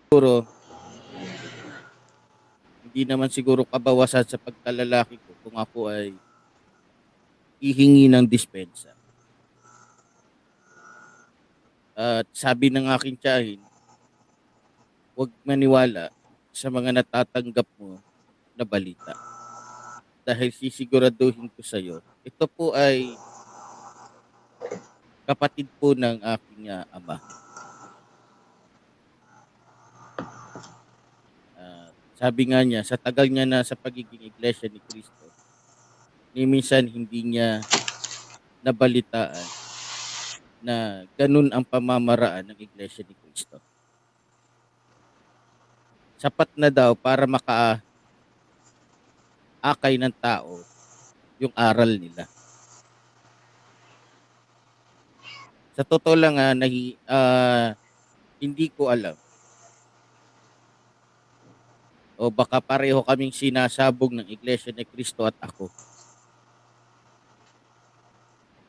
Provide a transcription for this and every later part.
Siguro, hindi naman siguro kabawasan sa pagkalalaki ko kung ako ay hihingi ng dispensa. At sabi ng aking tiyahin, huwag maniwala sa mga natatanggap mo na balita. Dahil sisiguraduhin ko sa iyo, ito po ay kapatid po ng aking ama. Sabi nga niya, sa tagal niya na sa pagiging iglesia ni Cristo, ni minsan hindi niya nabalitaan na ganun ang pamamaraan ng iglesia ni Cristo. Sapat na daw para makaakay ng tao yung aral nila. Sa totoo lang, hindi ko alam. O baka pareho kaming sinasabog ng iglesia ni Cristo at ako.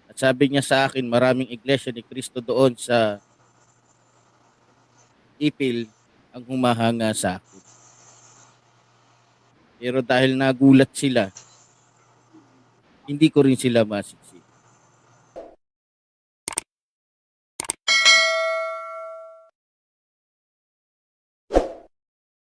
At sabi niya sa akin, maraming iglesia ni Cristo doon sa Ipil ang humahanga sa akin. Pero dahil nagulat sila, hindi ko rin sila masisi.